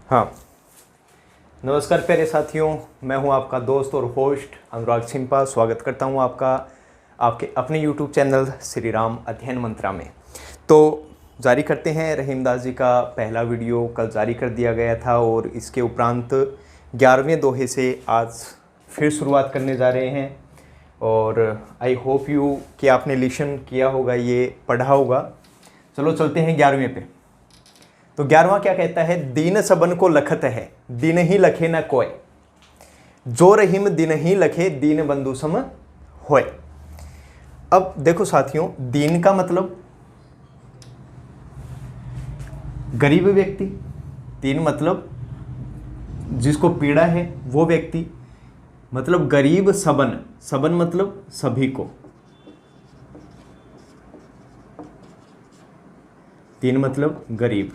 हाँ, नमस्कार प्यारे साथियों, मैं हूं आपका दोस्त और होस्ट अनुराग सिंपा। स्वागत करता हूं आपका आपके अपने YouTube चैनल श्री राम अध्ययन मंत्रा में। तो जारी करते हैं, रहीमदास जी का पहला वीडियो कल जारी कर दिया गया था और इसके उपरांत 11वें दोहे से आज फिर शुरुआत करने जा रहे हैं। और आई होप यू कि आपने लिसन किया होगा, ये पढ़ा होगा। चलो चलते हैं 11वें पे। तो 11वां क्या कहता है? दीन सबन को लखत है, दिन ही लखे न कोय, जो रहीम दिन ही लखे, दीन बंधु सम होय। अब देखो साथियों, दीन का मतलब गरीब व्यक्ति, दीन मतलब जिसको पीड़ा है वो व्यक्ति, मतलब गरीब। सबन, सबन मतलब सभी को, दीन मतलब गरीब।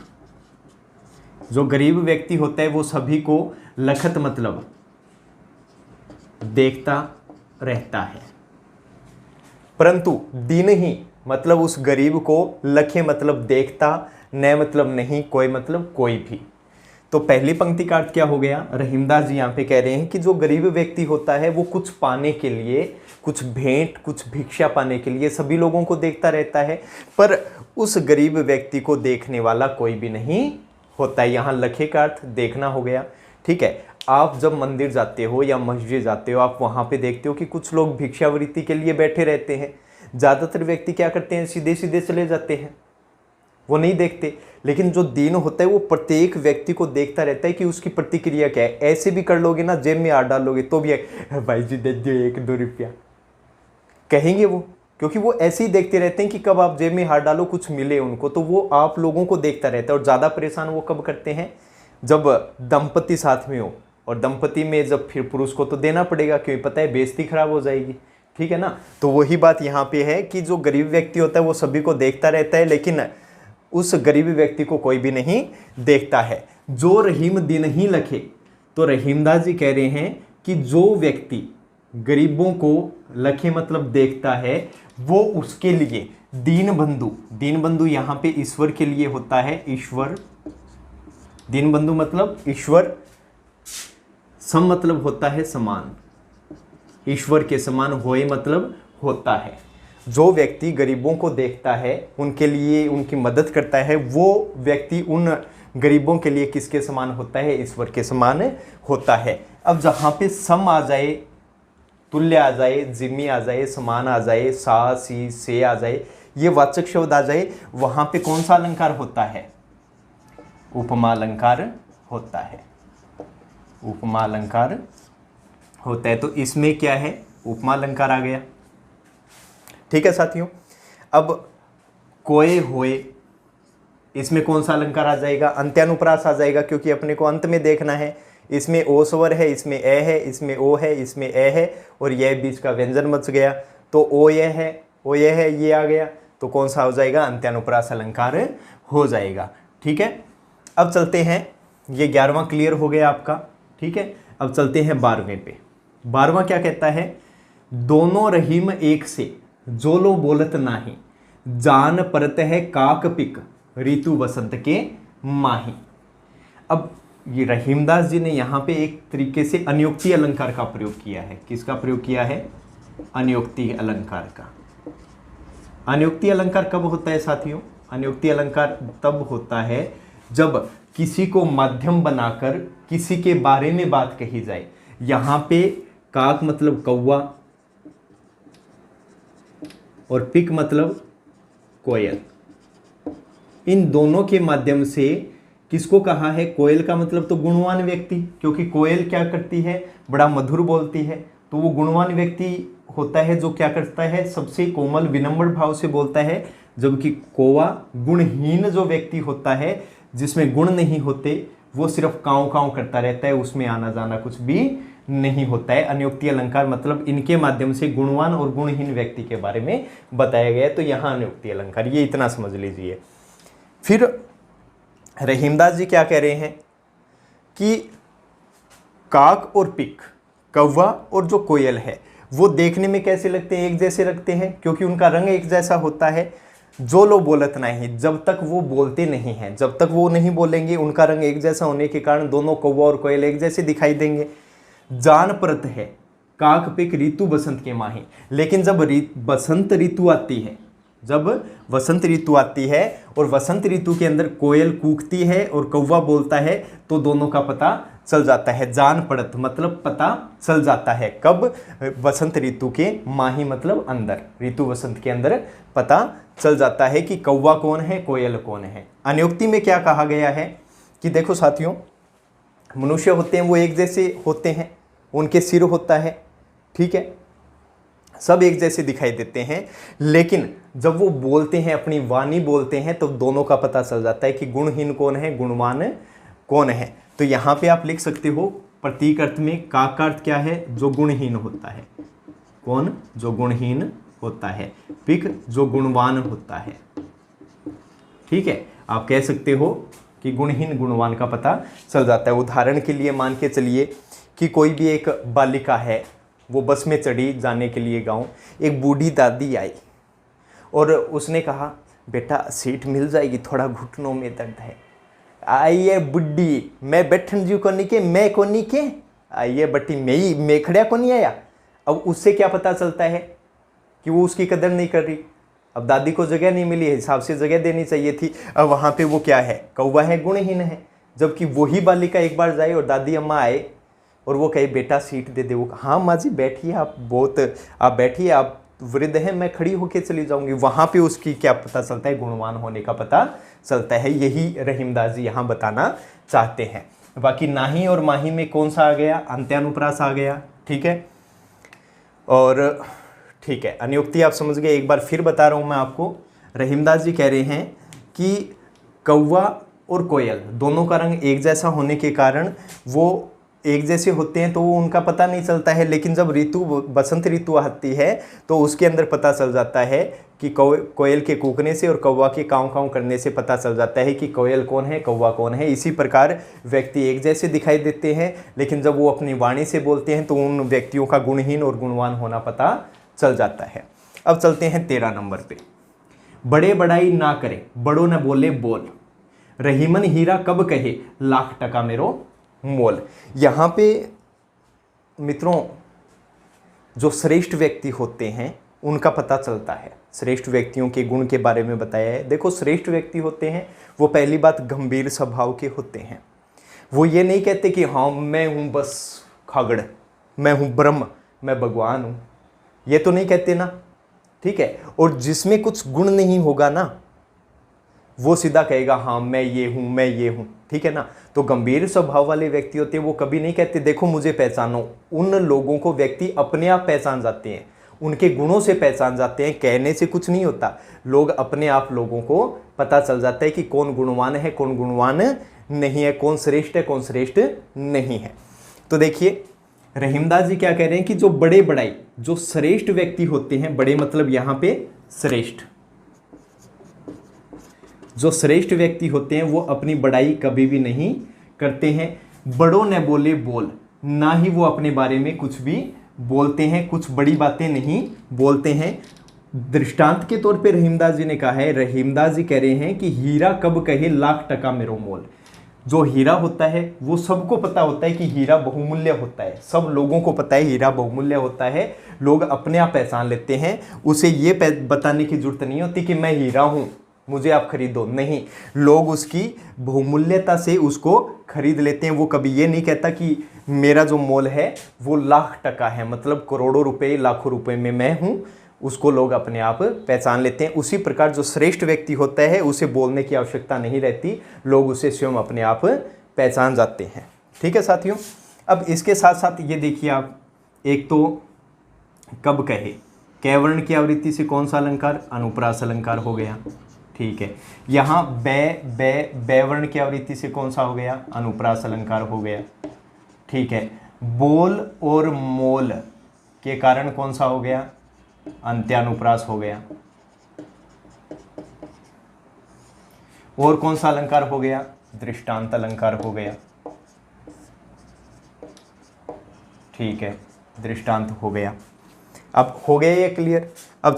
जो गरीब व्यक्ति होता है वो सभी को लखत मतलब देखता रहता है, परंतु दीन ही मतलब उस गरीब को, लखे मतलब देखता, न मतलब नहीं, कोई मतलब कोई भी। तो पहली पंक्ति का अर्थ क्या हो गया? रहीमदास जी यहाँ पे कह रहे हैं कि जो गरीब व्यक्ति होता है वो कुछ पाने के लिए, कुछ भेंट, कुछ भिक्षा पाने के लिए सभी लोगों को देखता रहता है, पर उस गरीब व्यक्ति को देखने वाला कोई भी नहीं होता है। यहाँ लखे का अर्थ देखना हो गया। ठीक है, आप जब मंदिर जाते हो या मस्जिद जाते हो, आप वहाँ पे देखते हो कि कुछ लोग भिक्षावृत्ति के लिए बैठे रहते हैं। ज़्यादातर व्यक्ति क्या करते हैं? सीधे सीधे चले जाते हैं, वो नहीं देखते। लेकिन जो दीन होता है वो प्रत्येक व्यक्ति को देखता रहता है कि उसकी प्रतिक्रिया क्या है। ऐसे भी कर लोगे ना, जेब में हाथ डालोगे तो भी भाई जी दे दो 1-2 रुपया कहेंगे वो, क्योंकि वो ऐसे ही देखते रहते हैं कि कब आप जेब में हाथ डालो कुछ मिले उनको। तो वो आप लोगों को देखता रहता है। और ज़्यादा परेशान वो कब करते हैं? जब दंपति साथ में हो, और दंपति में जब फिर पुरुष को तो देना पड़ेगा, क्योंकि पता है बेइज्जती खराब हो जाएगी। ठीक है ना? तो वही बात यहाँ पे है कि जो गरीब व्यक्ति होता है वो सभी को देखता रहता है, लेकिन उस गरीब व्यक्ति को कोई भी नहीं देखता है। जो रहीम दिन ही लखे, तो रहीमदास जी कह रहे हैं कि जो व्यक्ति गरीबों को लखे मतलब देखता है, वो उसके लिए दीन बंधु, दीन बंधु यहाँ पे ईश्वर के लिए होता है। ईश्वर, दीन बंधु मतलब ईश्वर, सम मतलब होता है समान, ईश्वर के समान, होए मतलब होता है। जो व्यक्ति गरीबों को देखता है, उनके लिए उनकी मदद करता है, वो व्यक्ति उन गरीबों के लिए किसके समान होता है? ईश्वर के समान होता है। अब जहाँ पे सम आ जाए, तुल्य आ जाए, जिम्मी आ जाए, समान आ जाए, सा सी से आ जाए, ये वाचक शब्द आ जाए, वहाँ पे कौन सा अलंकार होता है? उपमा अलंकार होता है। उपमा अलंकार होता है। तो इसमें क्या है? उपमा अलंकार आ गया। ठीक है साथियों। अब कोए होए, इसमें कौन सा अलंकार आ जाएगा? अंत्यानुप्रास आ जाएगा, क्योंकि अपने को अंत में देखना है। इसमें ओ स्वर है, इसमें ए है, इसमें ओ है, इसमें ए है, और यह बीच का व्यंजन बच गया। तो ओ ये है, ओ ये है, ये आ गया, तो कौन सा हो जाएगा? अंत्यानुप्रास अलंकार हो जाएगा। ठीक है, अब चलते हैं, ये 11वां क्लियर हो गया आपका। ठीक है, अब चलते हैं 12वें पे। 12वां क्या कहता है? दोनों रहीम एक से, जो लो बोलत नाही, जान परत है काक पिक, ऋतु वसंत के माही। अब ये रहीमदास जी ने यहाँ पे एक तरीके से अनियोक्ति अलंकार का प्रयोग किया है। किसका प्रयोग किया है? अनियोक्ति अलंकार का। अनियोक्ति अलंकार कब होता है साथियों? अनियोक्ति अलंकार तब होता है जब किसी को माध्यम बनाकर किसी के बारे में बात कही जाए। यहाँ पे काक मतलब कौवा और पिक मतलब कोयल, इन दोनों के माध्यम से किसको कहा है? कोयल का मतलब तो गुणवान व्यक्ति, क्योंकि कोयल क्या करती है? बड़ा मधुर बोलती है। तो वो गुणवान व्यक्ति होता है जो क्या करता है? सबसे कोमल विनम्र भाव से बोलता है। जबकि कौवा गुणहीन जो व्यक्ति होता है, जिसमें गुण नहीं होते, वो सिर्फ काँव काँव करता रहता है, उसमें आना जाना कुछ भी नहीं होता है। अनियोक्ति अलंकार मतलब इनके माध्यम से गुणवान और गुणहीन व्यक्ति के बारे में बताया गया है। तो यहाँ अनियोक्ति अलंकार, ये इतना समझ लीजिए। फिर रहीमदास जी क्या कह रहे हैं कि काक और पिक, कौवा और जो कोयल है, वो देखने में कैसे लगते हैं? एक जैसे लगते हैं, क्योंकि उनका रंग एक जैसा होता है। जो लो बोलत नहीं, जब तक वो बोलते नहीं हैं, जब तक वो नहीं बोलेंगे, उनका रंग एक जैसा होने के कारण दोनों कौवा और कोयल एक जैसे दिखाई देंगे। जान परत है काक पिक ऋतु बसंत के माही, लेकिन जब बसंत ऋतु आती है, जब वसंत ऋतु आती है और वसंत ऋतु के अंदर कोयल कूकती है और कौवा बोलता है, तो दोनों का पता चल जाता है। जान पड़त मतलब पता चल जाता है, कब? वसंत ऋतु के माही मतलब अंदर, ऋतु वसंत के अंदर पता चल जाता है कि कौवा कौन है, कोयल कौन है। अनुक्ति में क्या कहा गया है कि देखो साथियों, मनुष्य होते हैं वो एक जैसे होते हैं, उनके सिर होता है, ठीक है, सब एक जैसे दिखाई देते हैं, लेकिन जब वो बोलते हैं, अपनी वाणी बोलते हैं, तो दोनों का पता चल जाता है कि गुणहीन कौन है, गुणवान कौन है। तो यहाँ पे आप लिख सकते हो प्रतीक अर्थ में का अर्थ क्या है? जो गुणहीन होता है। कौन? जो गुणहीन होता है। पिक जो गुणवान होता है। ठीक है, आप कह सकते हो कि गुणहीन गुणवान का पता चल जाता है। उदाहरण के लिए मान के चलिए कि कोई भी एक बालिका है, वो बस में चढ़ी जाने के लिए गाँव, एक बूढ़ी दादी आई और उसने कहा बेटा सीट मिल जाएगी, थोड़ा घुटनों में दर्द है। आइए बुड्ढी, मैं बैठन जी को नहीं के, मैं को नहीं के, आइए बट्टी मैं खड़ा को नहीं आया। अब उससे क्या पता चलता है कि वो उसकी कदर नहीं कर रही। अब दादी को जगह नहीं मिली है, हिसाब से जगह देनी चाहिए थी। अब वहाँ पे वो क्या है? कौवा है, गुणहीन है। जबकि वही बालिका एक बार जाए और दादी अम्मा आए और वो कहे बेटा सीट दे दे, वो हाँ माँ जी बैठिए, आप बैठिए, आप वृद्ध हैं, मैं खड़ी होके चली जाऊंगी। वहाँ पे उसकी क्या पता चलता है? गुणवान होने का पता चलता है। यही रहीमदास जी यहाँ बताना चाहते हैं। बाकी नाही और माही में कौन सा आ गया? अंत्यानुप्रास आ गया। ठीक है, और ठीक है, अनुक्ति आप समझ गए। एक बार फिर बता रहा हूँ मैं आपको। रहीमदास जी कह रहे हैं कि कौवा और कोयल दोनों का रंग एक जैसा होने के कारण वो एक जैसे होते हैं, तो वो उनका पता नहीं चलता है। लेकिन जब बसंत ऋतु आती है तो उसके अंदर पता चल जाता है कि कोयल के कूकने से और कौवा के काँव काँव करने से पता चल जाता है कि कोयल कौन है, कौवा कौन है। इसी प्रकार व्यक्ति एक जैसे दिखाई देते हैं, लेकिन जब वो अपनी वाणी से बोलते हैं तो उन व्यक्तियों का गुणहीन और गुणवान होना पता चल जाता है। अब चलते हैं 13 नंबर पे। बड़े बड़ाई ना करे, बड़ों न बोले बोल, रहीमन हीरा कब कहे, लाख टका मेरो मोल। यहाँ पे मित्रों जो श्रेष्ठ व्यक्ति होते हैं उनका पता चलता है। श्रेष्ठ व्यक्तियों के गुण के बारे में बताया है। देखो, श्रेष्ठ व्यक्ति होते हैं वो पहली बात गंभीर स्वभाव के होते हैं। वो ये नहीं कहते कि हाँ मैं हूँ बस खगड़, मैं हूँ ब्रह्म, मैं भगवान हूँ, ये तो नहीं कहते ना। ठीक है, और जिसमें कुछ गुण नहीं होगा ना, वो सीधा कहेगा हाँ मैं ये हूँ, मैं ये हूँ। ठीक है ना। तो गंभीर स्वभाव वाले व्यक्ति होते हैं वो कभी नहीं कहते देखो मुझे पहचानो। उन लोगों को व्यक्ति अपने आप पहचान जाते हैं, उनके गुणों से पहचान जाते हैं। कहने से कुछ नहीं होता, लोग अपने आप लोगों को पता चल जाता है कि कौन गुणवान है, कौन गुणवान नहीं है, कौन श्रेष्ठ है, कौन श्रेष्ठ नहीं है। तो देखिए रहीमदास जी क्या कह रहे हैं कि जो बड़े बड़ाई, जो श्रेष्ठ व्यक्ति होते हैं, बड़े मतलब यहाँ पे श्रेष्ठ, जो श्रेष्ठ व्यक्ति होते हैं वो अपनी बड़ाई कभी भी नहीं करते हैं। बड़ों ने बोले बोल, ना ही वो अपने बारे में कुछ भी बोलते हैं, कुछ बड़ी बातें नहीं बोलते हैं। दृष्टांत के तौर पे रहीमदास जी ने कहा है, रहीमदास जी कह रहे हैं कि हीरा कब कहे लाख टका मेरो मोल। जो हीरा होता है वो सबको पता होता है कि हीरा बहुमूल्य होता है, सब लोगों को पता है हीरा बहुमूल्य होता है, लोग अपने आप पहचान लेते हैं। उसे ये बताने की जरूरत नहीं होती कि मैं हीरा हूँ मुझे आप खरीदो, नहीं, लोग उसकी बहुमूल्यता से उसको खरीद लेते हैं। वो कभी ये नहीं कहता कि मेरा जो मोल है वो लाख टका है, मतलब करोड़ों रुपए लाखों रुपए में मैं हूँ, उसको लोग अपने आप पहचान लेते हैं। उसी प्रकार जो श्रेष्ठ व्यक्ति होता है उसे बोलने की आवश्यकता नहीं रहती, लोग उसे स्वयं अपने आप पहचान जाते हैं। ठीक है साथियों, अब इसके साथ साथ ये देखिए आप, एक तो कब कहे, कैवर्ण की आवृत्ति से कौन सा अलंकार? अनुप्रास अलंकार हो गया। ठीक है, यहाँ वर्ण की आवृत्ति से कौन सा हो गया? अनुप्रास अलंकार हो गया। ठीक है, बोल और मोल के कारण कौन सा हो गया? अंत्यानुप्रास हो गया। और कौन सा अलंकार हो गया? दृष्टांत अलंकार हो गया। ठीक है, दृष्टांत हो गया। अब हो गया ये क्लियर। अब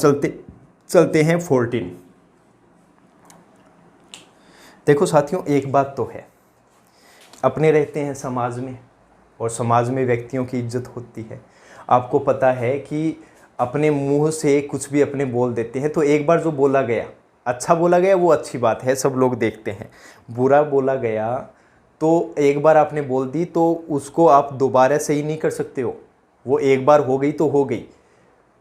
चलते हैं 14। देखो साथियों, एक बात तो है, अपने रहते हैं समाज में और समाज में व्यक्तियों की इज्जत होती है। आपको पता है कि अपने मुंह से कुछ भी अपने बोल देते हैं, तो एक बार जो बोला गया, अच्छा बोला गया वो अच्छी बात है, सब लोग देखते हैं। बुरा बोला गया तो एक बार आपने बोल दी तो उसको आप दोबारा सही नहीं कर सकते हो, वो एक बार हो गई तो हो गई।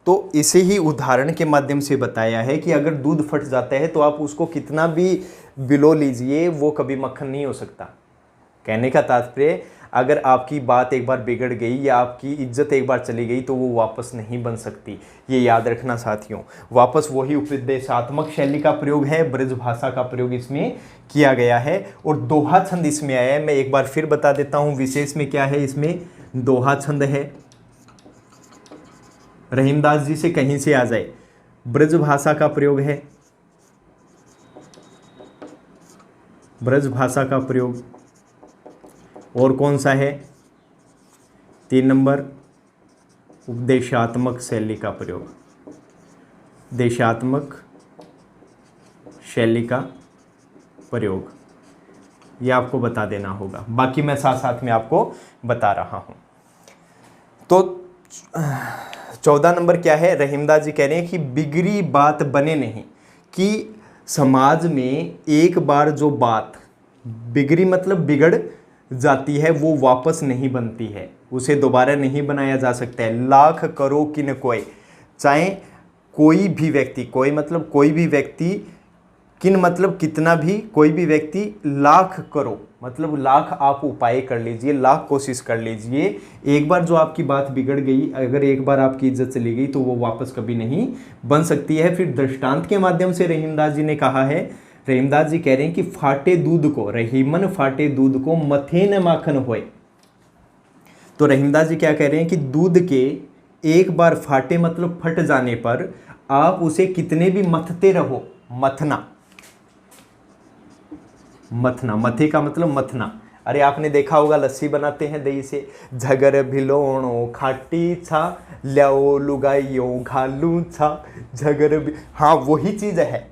तो इसे ही उदाहरण के माध्यम से बताया है कि अगर दूध फट जाता है तो आप उसको कितना भी बिलो लीजिए, वो कभी मक्खन नहीं हो सकता। कहने का तात्पर्य, अगर आपकी बात एक बार बिगड़ गई या आपकी इज्जत एक बार चली गई तो वो वापस नहीं बन सकती। ये याद रखना साथियों। वापस वही उपदेशात्मक शैली का प्रयोग है, ब्रज भाषा का प्रयोग इसमें किया गया है और दोहा छंद इसमें आया है। मैं एक बार फिर बता देता हूँ विशेष में क्या है, इसमें दोहा छंद है। रहीमदास जी से कहीं से आ जाए, ब्रज भाषा का प्रयोग है, ब्रज भाषा का प्रयोग। और कौन सा है, 3 नंबर, उपदेशात्मक शैली का प्रयोग, देशात्मक शैली का प्रयोग। ये आपको बता देना होगा, बाकी मैं साथ साथ में आपको बता रहा हूं। तो 14 नंबर क्या है, रहीमदास जी कह रहे हैं कि बिगड़ी बात बने नहीं, कि समाज में एक बार जो बात बिगड़ी मतलब बिगड़ जाती है वो वापस नहीं बनती है, उसे दोबारा नहीं बनाया जा सकता है। लाख करो किन कोई, चाहे कोई भी व्यक्ति, कोई मतलब कोई भी व्यक्ति, किन मतलब कितना भी, कोई भी व्यक्ति, लाख करो मतलब लाख आप उपाय कर लीजिए, लाख कोशिश कर लीजिए, एक बार जो आपकी बात बिगड़ गई, अगर एक बार आपकी इज्जत चली गई तो वो वापस कभी नहीं बन सकती है। फिर दृष्टांत के माध्यम से रहीमदास जी ने कहा है, रहीमदास जी कह रहे हैं कि फाटे दूध को, रहीमन फाटे दूध को मथे न माखन होए। तो रहीमदास जी क्या कह रहे हैं कि दूध के एक बार फाटे मतलब फट जाने पर आप उसे कितने भी मथते रहो, मथना, मथना, मथे का मतलब मथना। अरे आपने देखा होगा लस्सी बनाते हैं दही से, झगर भिलोणो खाटी छा, ल्याओ लुगाइयो घालू छा, झगर भी, हाँ वही चीज है,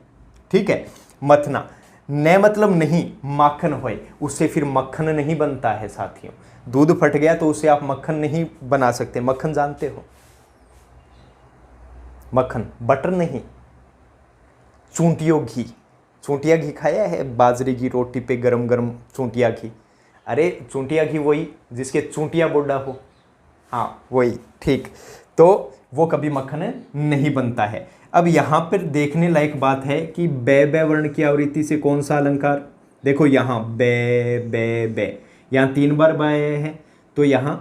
ठीक है। मथना, न मतलब नहीं, माखन होए, उससे फिर मक्खन नहीं बनता है साथियों। दूध फट गया तो उसे आप मक्खन नहीं बना सकते। मक्खन जानते हो, मक्खन, बटर नहीं, चूंटियों घी, चूंटिया घी खाया है, बाजरे की रोटी पे गरम गरम चूंटिया घी। अरे चूंटिया घी वही जिसके चूंटिया बोडा हो, हाँ वही, ठीक। तो वो कभी मक्खन नहीं बनता है। अब यहाँ पर देखने लायक बात है कि बै बै वर्ण की आवृत्ति से कौन सा अलंकार, देखो यहाँ बै बै बै, यहाँ 3 बार बै है, तो यहाँ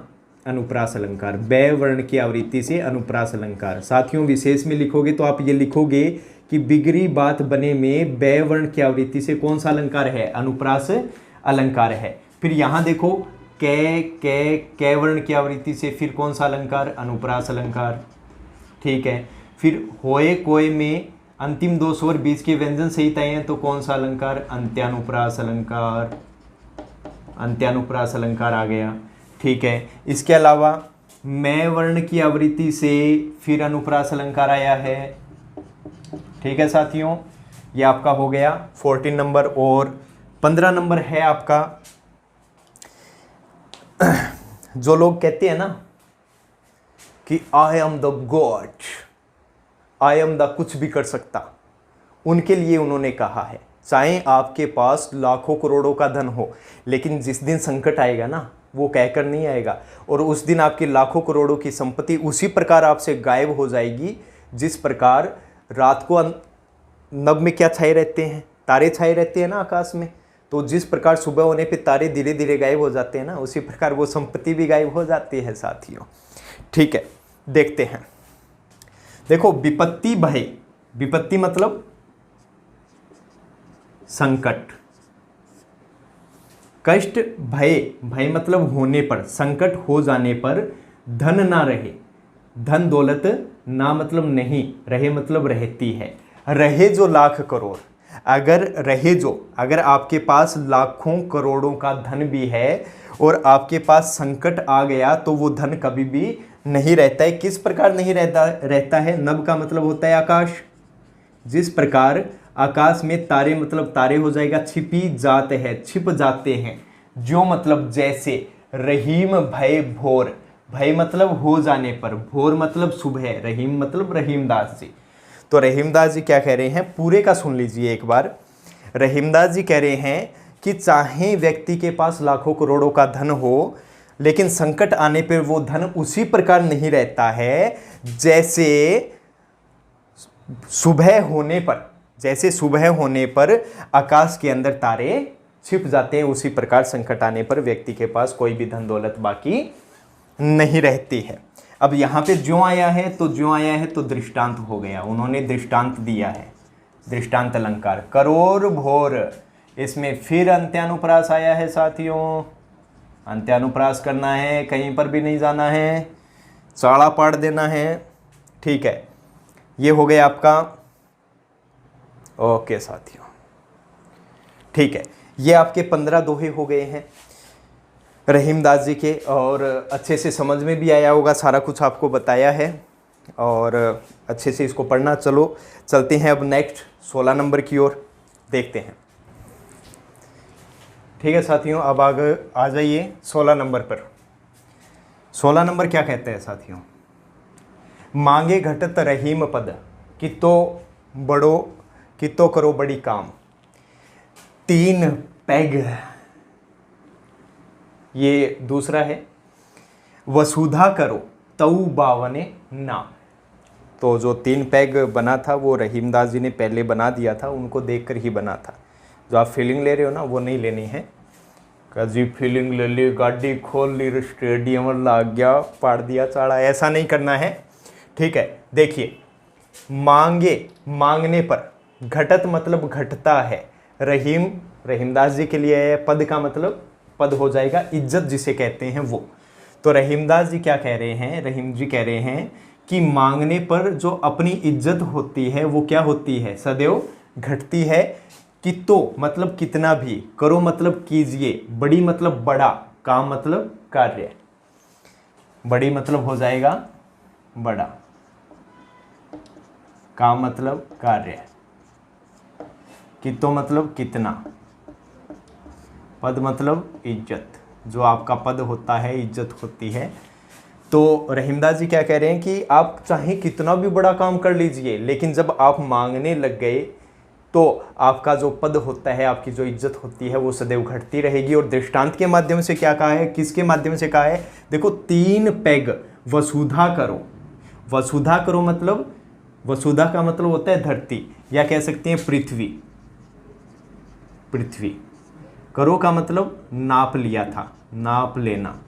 अनुप्रास अलंकार, बै वर्ण की आवृत्ति से अनुप्रास अलंकार। साथियों विशेष में लिखोगे तो आप ये लिखोगे कि बिगड़ी बात बने में बै वर्ण की आवृत्ति से कौन सा अलंकार है, अनुप्रास अलंकार है। फिर यहाँ देखो कै वर्ण की आवृत्ति से फिर कौन सा अलंकार, अनुप्रास अलंकार, ठीक है। फिर होए कोय में अंतिम 2 स्वर बीच के व्यंजन सहित आए हैं तो कौन सा अलंकार, अंत्यानुप्रास अलंकार, अंत्यानुप्रास अलंकार आ गया, ठीक है। इसके अलावा मैं वर्ण की आवृत्ति से फिर अनुप्रास अलंकार आया है, ठीक है साथियों। ये आपका हो गया 14 नंबर। और 15 नंबर है आपका, जो लोग कहते हैं ना कि I am the God, I am the कुछ भी कर सकता, उनके लिए उन्होंने कहा है, चाहे आपके पास लाखों करोड़ों का धन हो, लेकिन जिस दिन संकट आएगा ना वो कहकर नहीं आएगा, और उस दिन आपकी लाखों करोड़ों की संपत्ति उसी प्रकार आपसे गायब हो जाएगी जिस प्रकार रात को नभ में क्या छाए रहते हैं, तारे छाए रहते हैं ना आकाश में, तो जिस प्रकार सुबह होने पे तारे धीरे धीरे गायब हो जाते हैं ना, उसी प्रकार वो संपत्ति भी गायब हो जाती है साथियों, ठीक है। देखते हैं, देखो विपत्ति भय, विपत्ति मतलब संकट, कष्ट, भय, भय मतलब होने पर, संकट हो जाने पर, धन ना रहे, धन दौलत ना मतलब नहीं, रहे मतलब रहती है, रहे जो लाख करोड़, अगर रहे जो, अगर आपके पास लाखों करोड़ों का धन भी है और आपके पास संकट आ गया तो वो धन कभी भी नहीं रहता है। किस प्रकार नहीं रहता है, नभ का मतलब होता है आकाश, जिस प्रकार आकाश में तारे मतलब तारे हो जाएगा छिपी जाते हैं, छिप जाते हैं। जो मतलब जैसे, रहीम भय भोर, भय मतलब हो जाने पर, भोर मतलब सुबह, रहीम मतलब रहीमदास जी। तो रहीमदास जी क्या कह रहे हैं, पूरे का सुन लीजिए एक बार। रहीमदास जी कह रहे हैं कि चाहे व्यक्ति के पास लाखों करोड़ों का धन हो, लेकिन संकट आने पर वो धन उसी प्रकार नहीं रहता है जैसे सुबह होने पर, जैसे सुबह होने पर आकाश के अंदर तारे छिप जाते हैं, उसी प्रकार संकट आने पर व्यक्ति के पास कोई भी धन दौलत बाकी नहीं रहती है। अब यहाँ पे ज्यों आया है तो ज्यों आया है तो दृष्टांत हो गया, उन्होंने दृष्टांत दिया है, दृष्टांत अलंकार। करोड़ भोर, इसमें फिर अंत्यानुप्रास आया है साथियों, अंत्यानुप्रास करना है, कहीं पर भी नहीं जाना है, चाड़ा पाड़ देना है। ठीक है, ये हो गया आपका। ओके साथियों, ठीक है, ये आपके 15 दोहे हो गए हैं रहीमदास जी के, और अच्छे से समझ में भी आया होगा, सारा कुछ आपको बताया है और अच्छे से इसको पढ़ना। चलो चलते हैं अब नेक्स्ट 16 नंबर की ओर देखते हैं। ठीक है साथियों, अब आगे आ जाइए 16 नंबर पर। 16 नंबर क्या कहते हैं साथियों, मांगे घटत रहीम पद, कितो बड़ो कितो करो बड़ी काम, 3 पैग, ये दूसरा है, वसुधा करो तऊ बावने नाम। तो जो 3 पैग बना था वो रहीमदास जी ने पहले बना दिया था, उनको देखकर ही बना था। जो आप फीलिंग ले रहे हो ना वो नहीं लेनी है, कजी फीलिंग ले ली, गाड़ी खोल ली, स्टेडियम लाग गया, पाड़ दिया चाड़ा, ऐसा नहीं करना है। ठीक है, देखिए, मांगे मांगने पर, घटत मतलब घटता है, रहीम रहीमदास जी के लिए है, पद का मतलब पद हो जाएगा इज्जत जिसे कहते हैं वो। तो रहीमदास जी क्या कह रहे हैं, रहीम जी कह रहे हैं कि मांगने पर जो अपनी इज्जत होती है वो क्या होती है, सदैव घटती है। कितो मतलब कितना भी, करो मतलब कीजिए, बड़ी मतलब बड़ा, काम मतलब कार्य, बड़ी मतलब हो जाएगा बड़ा, काम मतलब कार्य, कितो मतलब कितना, पद मतलब इज्जत, जो आपका पद होता है इज्जत होती है। तो रहीमदास जी क्या कह रहे हैं कि आप चाहे कितना भी बड़ा काम कर लीजिए, लेकिन जब आप मांगने लग गए तो आपका जो पद होता है, आपकी जो इज्जत होती है वो सदैव घटती रहेगी। और दृष्टांत के माध्यम से क्या कहा है, किसके माध्यम से कहा है, देखो 3 पैग वसुधा करो। वसुधा करो मतलब, वसुधा का मतलब होता है धरती, या कह सकते हैं पृथ्वी, पृथ्वी। करो का मतलब नाप लिया था, नाप लेना।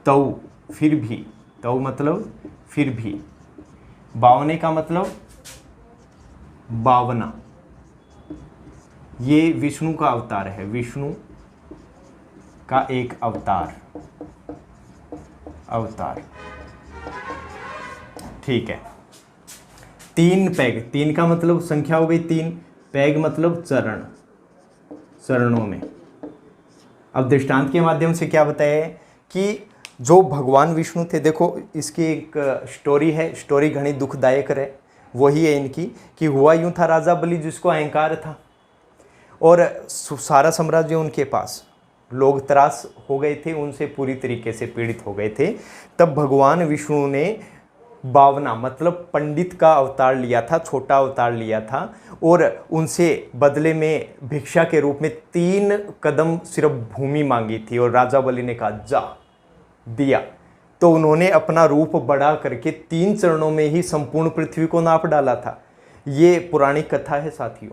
तऊ फिर भी, तऊ मतलब फिर भी। बावने का मतलब बावना, ये विष्णु का अवतार है, विष्णु का एक अवतार, अवतार। ठीक है, 3 पैग, 3 का मतलब संख्या हो गई 3, पैग मतलब चरण, चरणों में। अब दृष्टांत के माध्यम से क्या बताया है कि जो भगवान विष्णु थे, देखो इसकी एक स्टोरी है, स्टोरी घनी दुखदायक है, वही है इनकी, कि हुआ यूं था, राजा बलि जिसको अहंकार था और सारा साम्राज्य उनके पास, लोग त्रास हो गए थे, उनसे पूरी तरीके से पीड़ित हो गए थे। तब भगवान विष्णु ने बावना मतलब पंडित का अवतार लिया था, छोटा अवतार लिया था, और उनसे बदले में भिक्षा के रूप में 3 कदम सिर्फ भूमि मांगी थी, और राजा बलि ने कहा जा, दिया। तो उन्होंने अपना रूप बढ़ा करके 3 चरणों में ही संपूर्ण पृथ्वी को नाप डाला था। ये पौराणिक कथा है साथियों,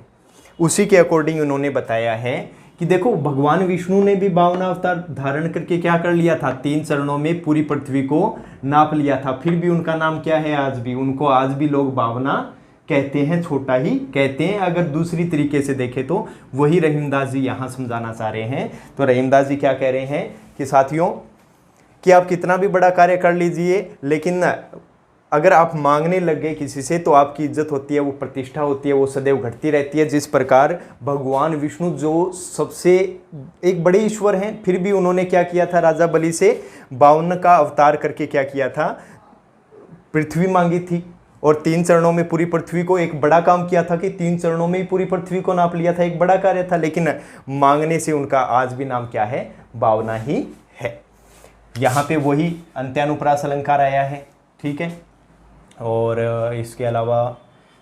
उसी के अकॉर्डिंग उन्होंने बताया है कि देखो भगवान विष्णु ने भी 52 अवतार धारण करके क्या कर लिया था, 3 चरणों में पूरी पृथ्वी को नाप लिया था। फिर भी उनका नाम क्या है, आज भी उनको आज भी लोग 52 कहते हैं, छोटा ही कहते हैं। अगर दूसरी तरीके से देखें तो वही रहीमदास जी यहाँ समझाना चाह रहे हैं। तो रहीमदास जी क्या कह रहे हैं कि साथियों, कि आप कितना भी बड़ा कार्य कर लीजिए, लेकिन अगर आप मांगने लग गए किसी से तो आपकी इज्जत होती है, वो प्रतिष्ठा होती है, वो सदैव घटती रहती है। जिस प्रकार भगवान विष्णु जो सबसे एक बड़े ईश्वर हैं, फिर भी उन्होंने क्या किया था, राजा बलि से 52 का अवतार करके क्या किया था, पृथ्वी मांगी थी, और 3 चरणों में पूरी पृथ्वी को, एक बड़ा काम किया था कि 3 चरणों में ही पूरी पृथ्वी को नाप लिया था, एक बड़ा कार्य था, लेकिन मांगने से उनका आज भी नाम क्या है, बावना ही है। यहाँ पे वही अंत्यानुप्रास अलंकार आया है, ठीक है। और इसके अलावा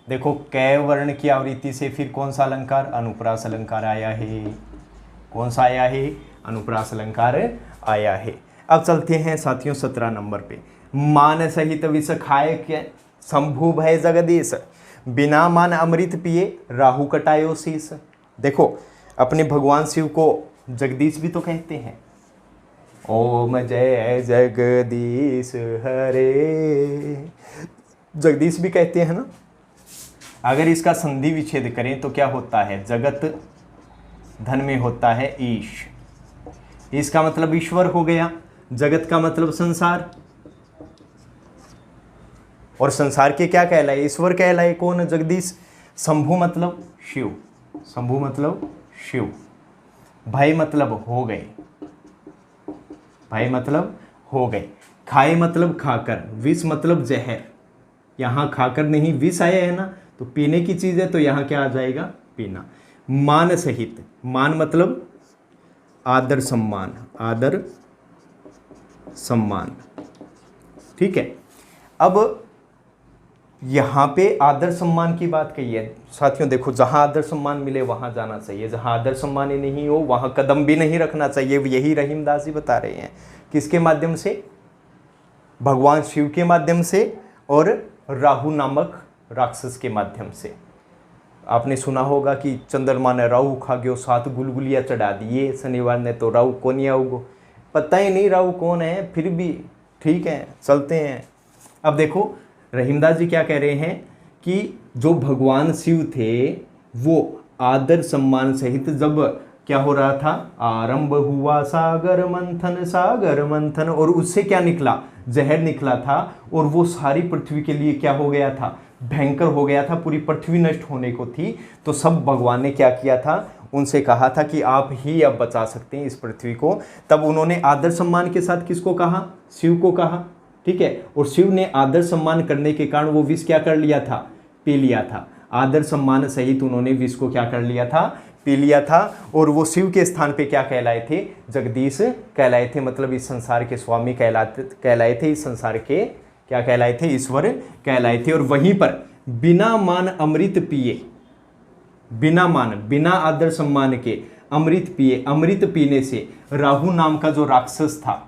देखो कै वर्ण की आवृत्ति से फिर कौन सा अलंकार, अनुप्रास अलंकार आया है। कौन सा आया है, अनुप्रास अलंकार आया है। अब चलते हैं साथियों 17 नंबर पे। मान सहित विष खाए के शंभु भय जगदीश, बिना मान अमृत पिए राहु कटायो शीस। देखो अपने भगवान शिव को जगदीश भी तो कहते हैं, ओम जय जगदीश हरे, जगदीश भी कहते हैं ना। अगर इसका संधि विच्छेद करें तो क्या होता है, जगत धन में होता है ईश, इसका मतलब ईश्वर हो गया, जगत का मतलब संसार, और संसार के क्या कहलाए, ईश्वर कहलाए कौन, जगदीश। शंभु मतलब शिव, शंभु मतलब शिव। भय मतलब हो गए, भय मतलब हो गए। खाए मतलब खाकर, विष मतलब जहर, यहाँ खाकर नहीं विष आया है ना, तो पीने की चीज है, तो यहाँ क्या आ जाएगा, पीना। मान सहित, मान मतलब आदर सम्मान, आदर सम्मान, ठीक है। अब यहाँ पे आदर सम्मान की बात कही है साथियों। देखो जहाँ आदर सम्मान मिले वहाँ जाना चाहिए, जहाँ आदर सम्मान ही नहीं हो वहाँ कदम भी नहीं रखना चाहिए। यही रहीमदास जी बता रहे हैं। किसके माध्यम से, भगवान शिव के माध्यम से और राहु नामक राक्षस के माध्यम से। आपने सुना होगा कि चंद्रमा ने राहु खा गयो, 7 गुलगुलियाँ चढ़ा दिए, शनिवार ने तो राहु कौन या उगो, पता ही नहीं राहु कौन है, फिर भी ठीक है चलते हैं। अब देखो रहीमदास जी क्या कह रहे हैं कि जो भगवान शिव थे वो आदर सम्मान सहित जब क्या हो रहा था, आरंभ हुआ सागर मंथन, और उससे क्या निकला, जहर निकला था, और वो सारी पृथ्वी के लिए क्या हो गया था, भयंकर हो गया था, पूरी पृथ्वी नष्ट होने को थी। तो सब भगवान ने क्या किया था, उनसे कहा था कि आप ही अब बचा सकते हैं इस पृथ्वी को। तब उन्होंने आदर सम्मान के साथ किसको कहा, शिव को कहा, ठीक है। और शिव ने आदर सम्मान करने के कारण वो विष क्या कर लिया था, पी लिया था। आदर सम्मान सहित उन्होंने विष को क्या कर लिया था, पी लिया था। और वो शिव के स्थान पे क्या कहलाए थे, जगदीश कहलाए थे, मतलब इस संसार के स्वामी कहलाए थे, इस संसार के क्या कहलाए थे, ईश्वर कहलाए थे। और वहीं पर बिना मान अमृत पिए, बिना मान, बिना आदर सम्मान के अमृत पिए, अमृत पीने से राहु नाम का जो राक्षस था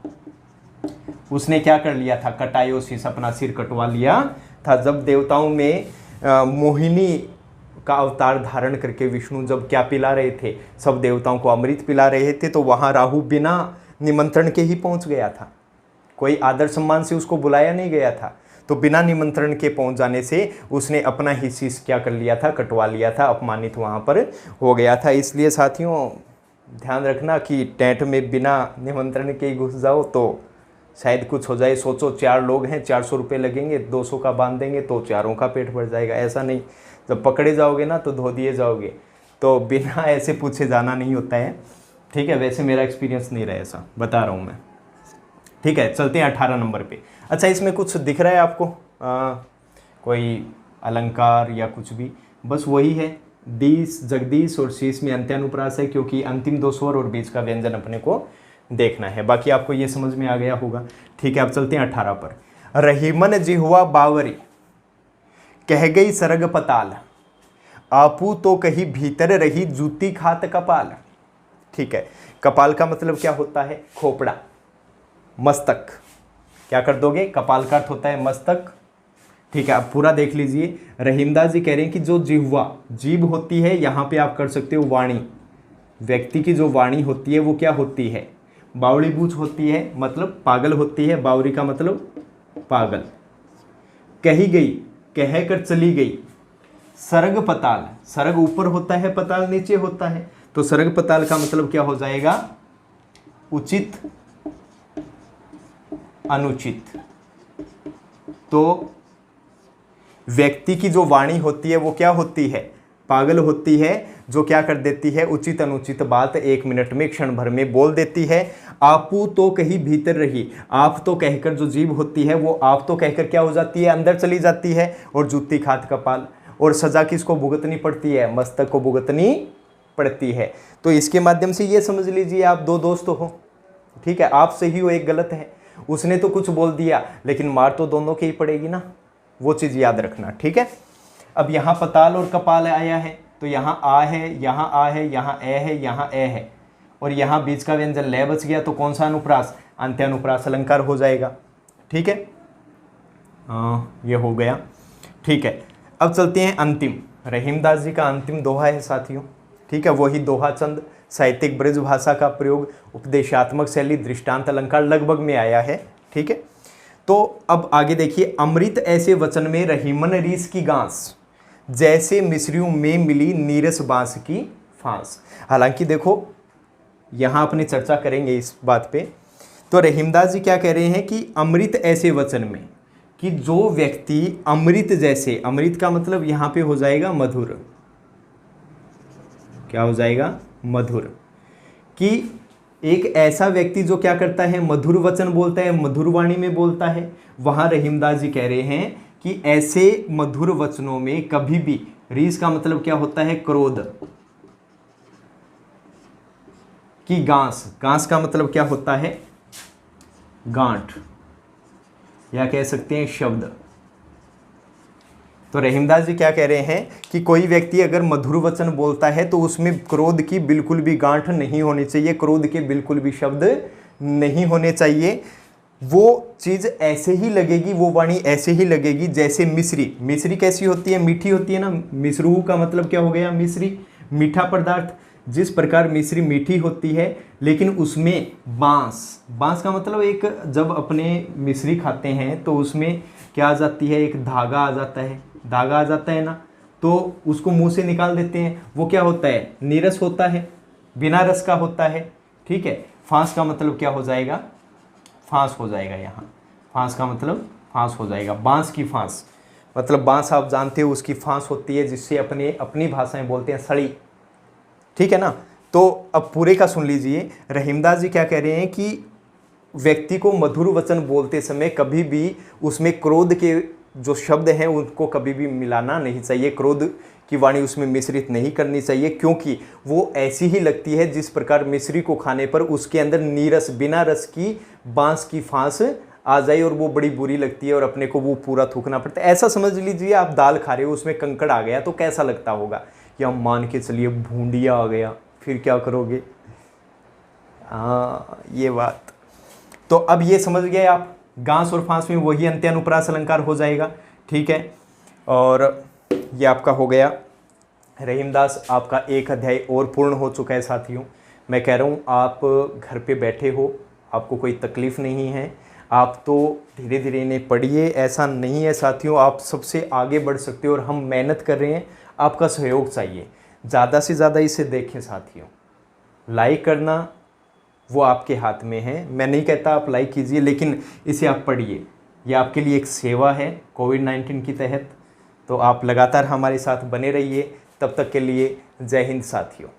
उसने क्या कर लिया था, कटायोसिस, अपना सिर कटवा लिया था। जब देवताओं में मोहिनी का अवतार धारण करके विष्णु जब क्या पिला रहे थे, सब देवताओं को अमृत पिला रहे थे, तो वहाँ राहु बिना निमंत्रण के ही पहुँच गया था, कोई आदर सम्मान से उसको बुलाया नहीं गया था। तो बिना निमंत्रण के पहुंच जाने से उसने अपना ही शीश क्या कर लिया था, कटवा लिया था, अपमानित वहाँ पर हो गया था। इसलिए साथियों ध्यान रखना कि टेंट में बिना निमंत्रण के ही घुस जाओ तो शायद कुछ हो जाए। सोचो 4 लोग हैं, 400 रुपये लगेंगे, 200 का बांध देंगे तो चारों का पेट भर जाएगा, ऐसा नहीं। जब पकड़े जाओगे ना तो धो दिए जाओगे। तो बिना ऐसे पूछे जाना नहीं होता है, ठीक है। वैसे मेरा एक्सपीरियंस नहीं रहा, ऐसा बता रहा हूँ मैं, ठीक है। चलते हैं 18 नंबर पे। अच्छा इसमें कुछ दिख रहा है आपको, कोई अलंकार या कुछ भी, बस वही है, दीस जगदीश और शीश में अंत्यानुप्रास है, क्योंकि अंतिम 2 स्वर और बीच का व्यंजन अपने को देखना है। बाकी आपको ये समझ में आ गया होगा, ठीक है। अब चलते हैं 18 पर। रहीमन जिह्वा बावरी, कह गई सरग पताल, आपू तो कहीं भीतर रही जूती खात कपाल। ठीक है, कपाल का मतलब क्या होता है, खोपड़ा, मस्तक। क्या कर दोगे, कपाल का अर्थ होता है मस्तक, ठीक है। आप पूरा देख लीजिए। रहीमदास जी कह रहे हैं कि जो जिह्वा, जीभ होती है, यहाँ पे आप कर सकते हो वाणी, व्यक्ति की जो वाणी होती है वो क्या होती है, बावड़ीबूझ होती है, मतलब पागल होती है। बावरी का मतलब पागल। कही गई, कह कर चली गई। सरग पताल, सरग ऊपर होता है, पताल नीचे होता है, तो सरग पताल का मतलब क्या हो जाएगा, उचित अनुचित। तो व्यक्ति की जो वाणी होती है वो क्या होती है, पागल होती है जो क्या कर देती है, उचित अनुचित बात 1 मिनट में क्षण भर में बोल देती है। आपू तो कहीं भीतर रही, आप तो कहकर जो जीभ होती है वो आप तो कहकर क्या हो जाती है, अंदर चली जाती है और जूती खात कपाल। और सजा किसको भुगतनी पड़ती है, मस्तक को भुगतनी पड़ती है। तो इसके माध्यम से ये समझ लीजिए आप 2 दोस्त हो, ठीक है, आप सही हो एक गलत है। उसने तो कुछ बोल दिया लेकिन मार तो दोनों की ही पड़ेगी ना, वो चीज़ याद रखना, ठीक है। अब यहाँ पताल और कपाल आया है तो यहाँ आ है, यहाँ आ है, यहाँ ए है, यहाँ ए है और यहाँ बीच का व्यंजन ले बच गया तो कौन सा अनुप्रास, अंत्यानुप्रास अलंकार हो जाएगा, ठीक है। ये हो गया, ठीक है। अब चलते हैं अंतिम, रहीमदास जी का अंतिम दोहा है साथियों, ठीक है। वही दोहा चंद साहित्यिक ब्रज भाषा का प्रयोग, उपदेशात्मक शैली, दृष्टांत अलंकार लगभग में आया है, ठीक है। तो अब आगे देखिए, अमृत ऐसे वचन में रहीमन रीस की गांस, जैसे मिस्रियों में मिली नीरस बांस की फांस। हालांकि देखो यहाँ अपनी चर्चा करेंगे इस बात पे। तो रहीमदास जी क्या कह रहे हैं कि अमृत ऐसे वचन में, कि जो व्यक्ति अमृत जैसे, अमृत का मतलब यहाँ पे हो जाएगा मधुर, क्या हो जाएगा, मधुर, कि एक ऐसा व्यक्ति जो क्या करता है, मधुर वचन बोलता है, मधुर वाणी में बोलता है। वहां रहीमदास जी कह रहे हैं कि ऐसे मधुर वचनों में कभी भी, रीस का मतलब क्या होता है, क्रोध, की गांस, गांस का मतलब क्या होता है, गांठ, या कह सकते हैं शब्द। तो रहीमदास जी क्या कह रहे हैं कि कोई व्यक्ति अगर मधुर वचन बोलता है तो उसमें क्रोध की बिल्कुल भी गांठ नहीं होनी चाहिए, क्रोध के बिल्कुल भी शब्द नहीं होने चाहिए। वो चीज़ ऐसे ही लगेगी, वो वाणी ऐसे ही लगेगी जैसे मिश्री, मिश्री कैसी होती है, मीठी होती है ना, मिश्रू का मतलब क्या हो गया, मिश्री, मीठा पदार्थ। जिस प्रकार मिश्री मीठी होती है लेकिन उसमें बांस, बांस का मतलब एक, जब अपने मिश्री खाते हैं तो उसमें क्या आ जाती है, एक धागा आ जाता है, धागा आ जाता है ना, तो उसको मुंह से निकाल देते हैं, वो क्या होता है, नीरस होता है, बिना रस का होता है, ठीक है। फांस का मतलब क्या हो जाएगा, फांस हो जाएगा, यहाँ फांस का मतलब फांस हो जाएगा, बांस की फांस, मतलब बांस आप जानते हो उसकी फांस होती है जिससे अपनी भाषा में बोलते हैं सड़ी, ठीक है ना। तो अब पूरे का सुन लीजिए, रहीमदास जी क्या कह रहे हैं कि व्यक्ति को मधुर वचन बोलते समय कभी भी उसमें क्रोध के जो शब्द हैं उनको कभी भी मिलाना नहीं चाहिए, क्रोध की वाणी उसमें मिश्रित नहीं करनी चाहिए, क्योंकि वो ऐसी ही लगती है जिस प्रकार मिश्री को खाने पर उसके अंदर नीरस, बिना रस की बांस की फांस आ जाए और वो बड़ी बुरी लगती है और अपने को वो पूरा थूकना पड़ता है। ऐसा समझ लीजिए आप दाल खा रहे हो, उसमें कंकड़ आ गया तो कैसा लगता होगा, या मान के चलिए भूंडिया आ गया, फिर क्या करोगे। हाँ, ये बात। तो अब ये समझ गए आप, गांस और फांस में वही अंत्यानुप्रास अलंकार हो जाएगा, ठीक है। और ये आपका हो गया रहीमदास, आपका एक अध्याय और पूर्ण हो चुका है साथियों। मैं कह रहा हूँ आप घर पे बैठे हो, आपको कोई तकलीफ़ नहीं है, आप तो धीरे धीरे इन्हें पढ़िए, ऐसा नहीं है साथियों, आप सबसे आगे बढ़ सकते हो और हम मेहनत कर रहे हैं, आपका सहयोग चाहिए, ज़्यादा से ज़्यादा इसे देखें साथियों। लाइक करना वो आपके हाथ में है, मैं नहीं कहता आप लाइक कीजिए, लेकिन इसे आप पढ़िए, ये आपके लिए एक सेवा है कोविड-19 के तहत। तो आप लगातार हमारे साथ बने रहिए, तब तक के लिए जय हिंद साथियों।